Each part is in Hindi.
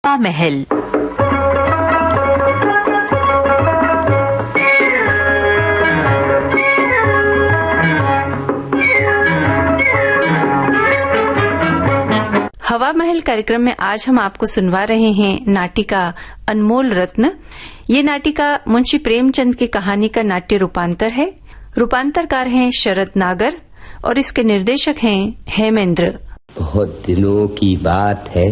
हवा महल। हवा महल कार्यक्रम में आज हम आपको सुनवा रहे हैं नाटिका अनमोल रत्न। ये नाटिका मुंशी प्रेमचंद की कहानी का नाट्य रूपांतर है। रूपांतरकार हैं शरद नागर और इसके निर्देशक हैं हेमेंद्र। बहुत दिनों की बात है,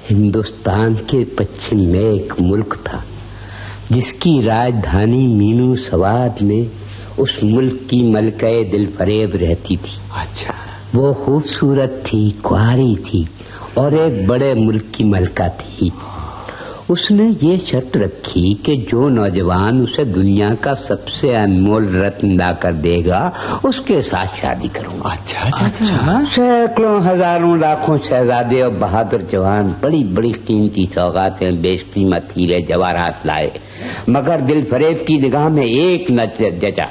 हिंदुस्तान के पश्चिम में एक मुल्क था जिसकी राजधानी मीनू सवाद में उस मुल्क की मलके दिलफरेब रहती थी। अच्छा। वो खूबसूरत थी, कुंवारी थी और एक बड़े मुल्क की मलका थी। उसने ये शर्त रखी कि जो नौजवान उसे दुनिया का सबसे अनमोल रत्न लाकर देगा उसके साथ शादी करूंगा। अच्छा। सैकड़ों हजारों लाखों शहजादे और बहादुर जवान बड़ी बड़ी कीमती सौगातें बेशकीमत हीरे जवाहरात लाए, मगर दिलफरेब की निगाह में एक न जचा,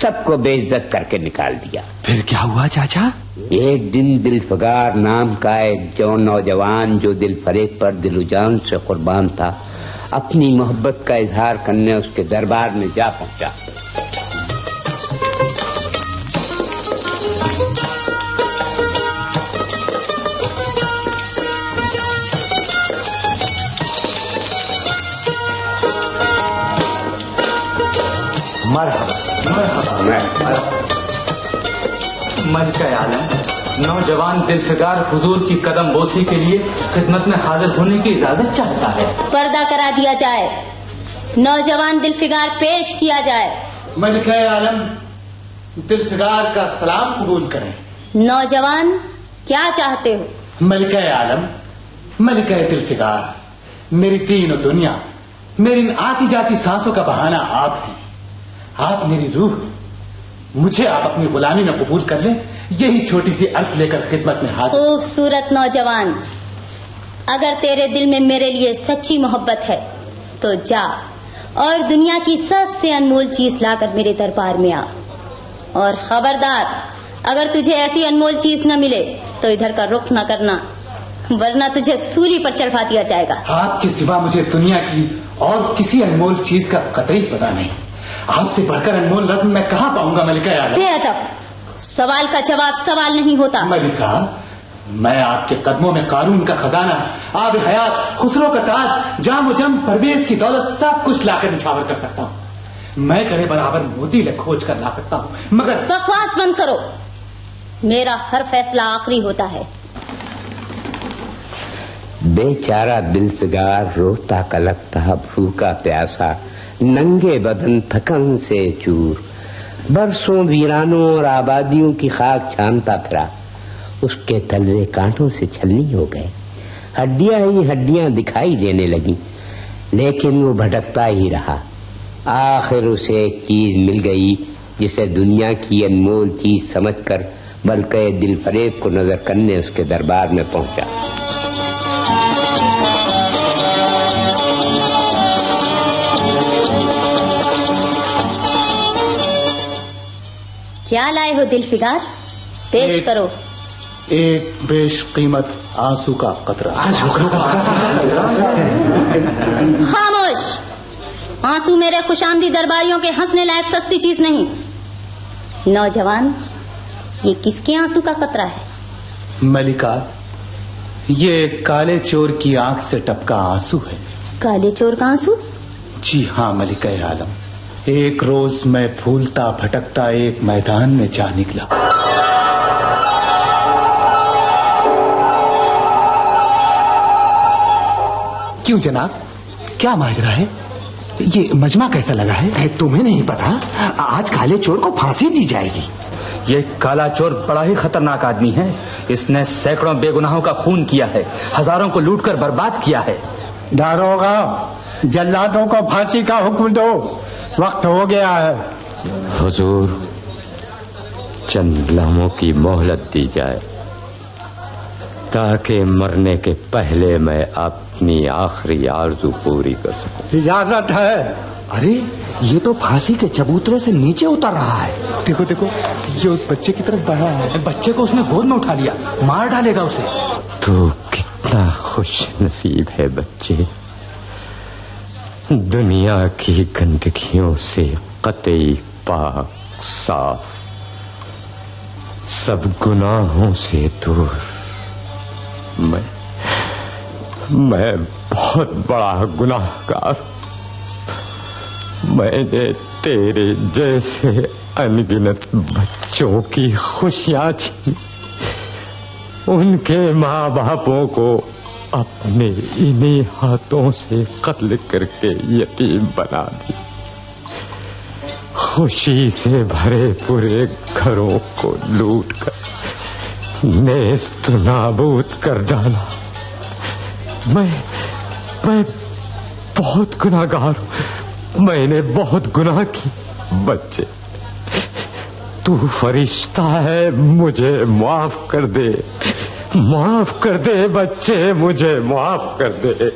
सबको बेइज्जत करके निकाल दिया। फिर क्या हुआ चाचा? एक दिन दिलफगार नाम का एक जो नौजवान जो दिलफरेब पर दिलुजान से कुर्बान था, अपनी मोहब्बत का इजहार करने उसके दरबार में जा पहुंचा। मलिका आलम, नौजवान दिलफिगार हुजूर की कदम बोसी के लिए खिदमत में हाजिर होने की इजाजत चाहता है। पर्दा करा दिया जाए, नौजवान दिलफिगार पेश किया जाए। मलिका आलम, दिलफिगार का सलाम कबूल करें। नौजवान, क्या चाहते हो? मलिका आलम, मलिका दिलफिगार, मेरी दीन और दुनिया, मेरी इन आती जाती सांसों का बहाना आप हैं। आप मेरी रूह, मुझे आप अपनी गुलामी में कबूल कर लें, यही छोटी सी अर्ज लेकर खिदमत में हाजिर। खूबसूरत नौजवान, अगर तेरे दिल में मेरे लिए सच्ची मोहब्बत है तो जा और दुनिया की सबसे अनमोल चीज लाकर मेरे दरबार में आ। और खबरदार, अगर तुझे ऐसी अनमोल चीज न मिले तो इधर का रुख न करना, वरना तुझे सूली पर चढ़वा दिया जाएगा। आपके सिवा मुझे दुनिया की और किसी अनमोल चीज का कतई पता नहीं। आपसे बढ़कर अनमोल रत्न मैं कहाँ पाऊंगा मलिका आलम? बेअदब, सवाल का जवाब सवाल नहीं होता। मलिका, मैं आपके कदमों में कारून का खजाना, आब हयात, खुसरो का ताज, जाम जम, परवेज की दौलत सब कुछ लाकर निछावर कर सकता हूँ। मैं कड़े बराबर मोती ले खोज कर ला सकता हूँ, मगर बकवास बंद करो। मेरा हर फैसला आखिरी होता है। बेचारा दिलफिगार रोता कलकता, भूखा प्यासा, नंगे बदन थकन से चूर, बरसों वीरानों और आबादियों की खाक छानता फिरा। उसके तलवे कांटों से छलनी हो गए, हड्डियां ही हड्डियां दिखाई देने लगी, लेकिन वो भटकता ही रहा। आखिर उसे एक चीज मिल गई जिसे दुनिया की अनमोल चीज समझकर बल्कि दिलफरेब को नजर करने उसके दरबार में पहुंचा। क्या लाए हो दिलफिगार? पेश करो। एक बेशकीमत आंसू का कतरा। खामोश, आंसू मेरे खुशामदी दरबारियों के हंसने लायक सस्ती चीज नहीं। नौजवान, ये किसके आंसू का कतरा है? मलिका, ये काले चोर की आंख से टपका आंसू है। काले चोर का आंसू? जी हाँ मलिका आलम, एक रोज मैं फूलता भटकता एक मैदान में जा निकला। क्यों जनाब, क्या माजरा है? ये मजमा कैसा लगा है? तुम्हें नहीं पता, आज काले चोर को फांसी दी जाएगी। ये काला चोर बड़ा ही खतरनाक आदमी है। इसने सैकड़ों बेगुनाहों का खून किया है, हजारों को लूटकर बर्बाद किया है। दारोगा, जल्लादों को फांसी का हुक्म दो, वक्त हो गया है। हुजूर, चंद लम्हों की मोहलत दी जाए ताकि मरने के पहले मैं अपनी आखिरी आरज़ू पूरी कर सकूं। इजाजत है। अरे, ये तो फांसी के चबूतरे से नीचे उतर रहा है। देखो देखो, ये उस बच्चे की तरफ बढ़ा है। बच्चे को उसने गोद में उठा लिया, मार डालेगा उसे। तो कितनी कितना खुश नसीब है बच्चे, दुनिया की गंदगियों से कतई पाक साफ, सब गुनाहों से दूर। मैं बहुत बड़ा गुनाहगार, मैंने तेरे जैसे अनगिनत बच्चों की खुशियां छीनी, उनके माँ बापों को अपने इन्हीं हाथों से कत्ल करके यतीम बना दी, खुशी से भरे पूरे घरों को लूट कर नेस्त नाबूद कर डाला। मैं बहुत गुनाहगार हूं, मैंने बहुत गुनाह की। बच्चे, तू फरिश्ता है, मुझे माफ कर दे, माफ कर दे बच्चे, मुझे माफ कर दे।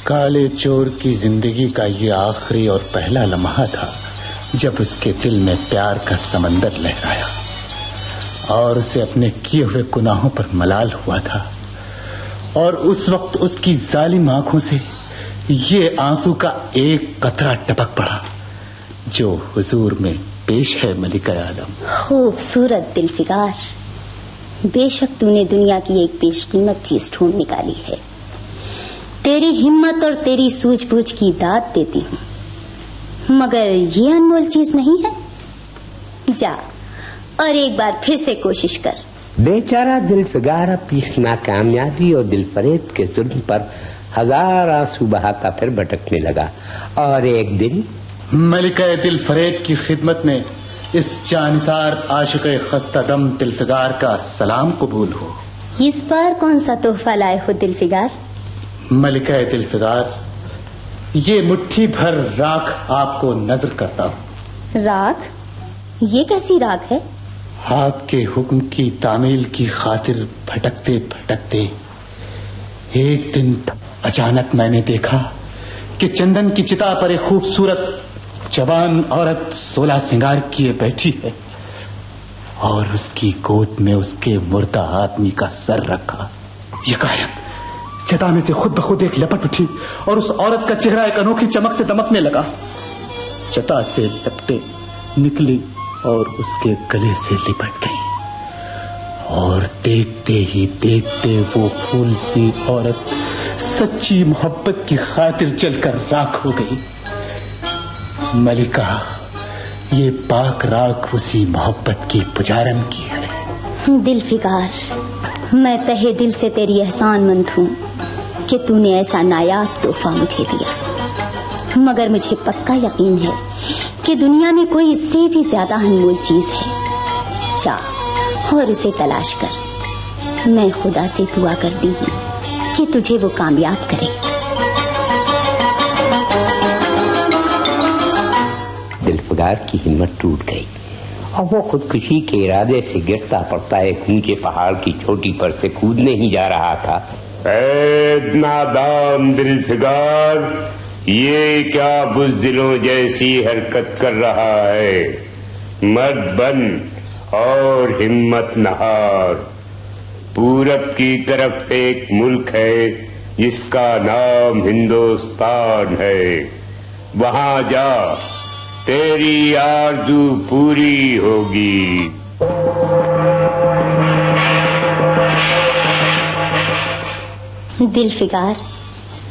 काले चोर की जिंदगी का ये आखिरी और पहला लम्हा था जब उसके दिल में प्यार का समंदर लहराया और उसे अपने किए हुए गुनाहों पर मलाल हुआ था। और उस वक्त उसकी जालिम आंखों से ये आंसू का एक कतरा टपक पड़ा जो हुजूर में पेश है मलिका आलम। खूबसूरत दिलफिकार, बेशक तूने दुनिया की एक बेशकीमत चीज ढूंढ निकाली है। तेरी हिम्मत और तेरी सूझबूझ की दाद देती हूँ, मगर ये अनमोल चीज नहीं है। जा और एक बार फिर से कोशिश कर। बेचारा दिलफिकार अपनी इस नाकामयाबी और दिलफरेब के जुल्म पर हजार आंसू बहाता फिर भटकने लगा। और एक दिन मलिका दिलफरेब की खिदमत में इस जानिसार आशिक़े खस्ता दम दिलफिकार का सलाम कबूल हो। इस बार कौन सा तोहफा लाए हो दिलफिकार? मलिका दिलफिकार, ये मुट्ठी भर राख आपको नजर करता हूँ। राख? ये कैसी राख है? आपके हुक्म की तामील की खातिर भटकते भटकते एक दिन अचानक मैंने देखा कि चंदन की चिता पर एक खूबसूरत जवान औरत 16 सिंगार किए बैठी है और उसकी गोद में उसके मुर्दा आदमी का सर रखा। यकायक चिता में से खुद ब खुद एक लपट उठी और उस औरत का चेहरा एक अनोखी चमक से दमकने लगा। चिता से लपटे निकली और उसके गले से लिपट गई और देखते ही देखते वो फूल सी औरत सच्ची मोहब्बत की खातिर जलकर राख हो गई। मलिका, ये पाक राख उसी मोहब्बत की पुजारन की है। दिलफिकार, मैं तहे दिल से तेरी एहसानमंद हूँ कि तूने ऐसा नायाब तोहफा मुझे दिया, मगर मुझे पक्का यकीन है कि दुनिया में कोई इससे भी ज्यादा अनमोल चीज है। जा और उसे तलाश कर। मैं खुदा से दुआ करती हूँ कि तुझे वो कामयाब करे। दिलफिकार की हिम्मत टूट गई और वो खुदकुशी के इरादे से गिरता पड़ता एक ऊंचे पहाड़ की चोटी पर से कूदने ही जा रहा था। ऐ नादान दिलफिकार, ये क्या बुज़दिलों जैसी हरकत कर रहा है? मर्द बन और हिम्मत नहार। पूरब की तरफ एक मुल्क है जिसका नाम हिंदुस्तान है, वहां जा, तेरी आरज़ू पूरी होगी। दिलफिकार,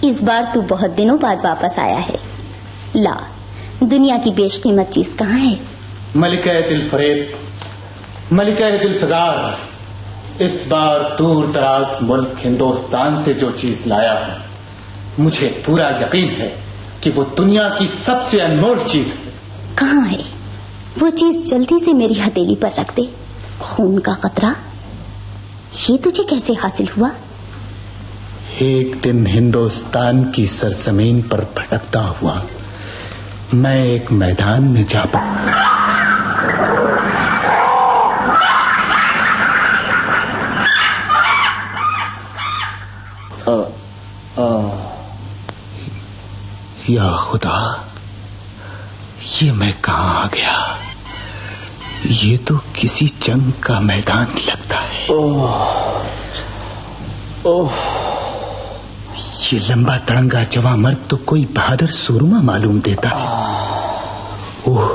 इस बार तू बहुत दिनों बाद वापस आया है। ला, दुनिया की बेशकीमत चीज कहाँ है? मलिका दिलफरेब, मलिका दिलफिकार, इस बार दूर दराज मुल्क हिंदुस्तान से जो चीज लाया हूं, मुझे पूरा यकीन है कि वो दुनिया की सबसे अनमोल चीज है। कहाँ है वो चीज? जल्दी से मेरी हथेली पर रख दे। खून का कतरा, ये तुझे कैसे हासिल हुआ? एक दिन हिंदुस्तान की सरजमीन पर भटकता हुआ मैं एक मैदान में जा पड़ा। या खुदा, ये मैं कहाँ आ गया? ये तो किसी जंग का मैदान लगता है। ओह, ये लंबा तड़ंगा जवां मर्द तो कोई बहादुर सूरमा मालूम देता है। ओह,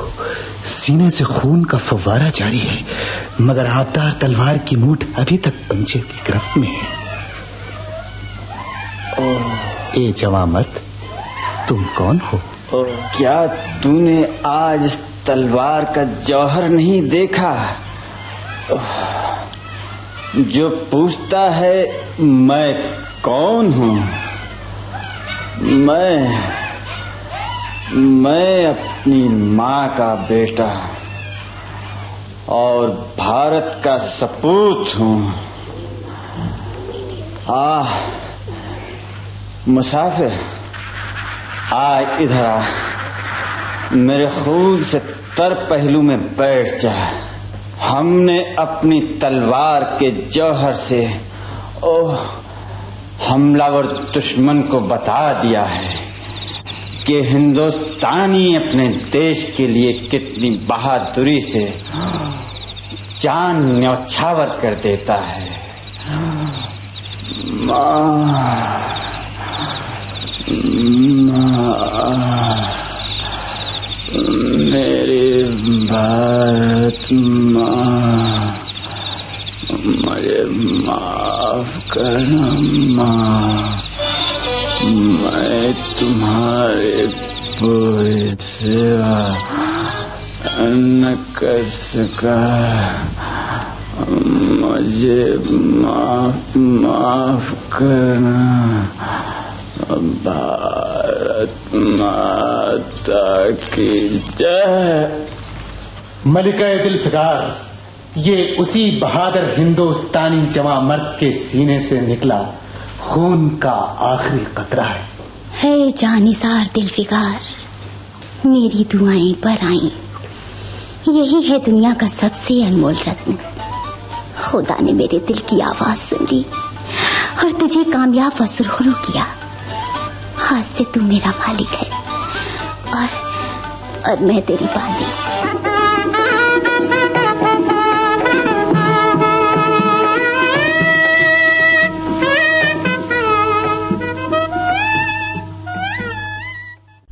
सीने से खून का फव्वारा जारी है, मगर आबदार तलवार की मूठ अभी तक पंजे की गिरफ्त में है। ए जवां मर्द, तुम कौन हो? क्या तूने आज इस तलवार का जौहर नहीं देखा? जो पूछता है मैं कौन हूँ, मैं अपनी माँ का बेटा और भारत का सपूत हूँ। मुसाफिर, आ इधर आ, मेरे खून से तर पहलू में बैठ जा। हमने अपनी तलवार के जौहर से हमलावर दुश्मन को बता दिया है कि हिंदुस्तानी अपने देश के लिए कितनी बहादुरी से जान न्यौछावर कर देता है। मेरी भारत माँ, मुझे माफ करना माँ, मैं तुम्हारे पूरी सेवा न कर सका, मुझे माफ करना। भारत माता की जय। मलिका जुल्फ़िकार, ये उसी बहादुर हिंदुस्तानी जवां मर्द के सीने से निकला खून का आखिरी कतरा है। जानिसार दिलफिकार, मेरी दुआएं पर आई। यही है दुनिया का सबसे अनमोल रत्न। खुदा ने मेरे दिल की आवाज सुन ली और तुझे कामयाब व सुरखरू किया। आज से तू मेरा मालिक है और मैं तेरी बांदी।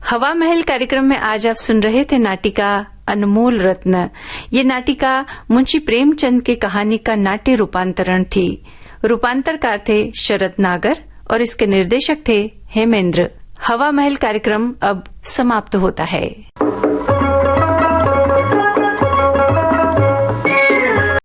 हवा महल कार्यक्रम में आज आप सुन रहे थे नाटिका अनमोल रत्न। ये नाटिका मुंशी प्रेमचंद की कहानी का नाट्य रूपांतरण थी। रूपांतरकार थे शरद नागर और इसके निर्देशक थे हेमेंद्र। हवा महल कार्यक्रम अब समाप्त होता है।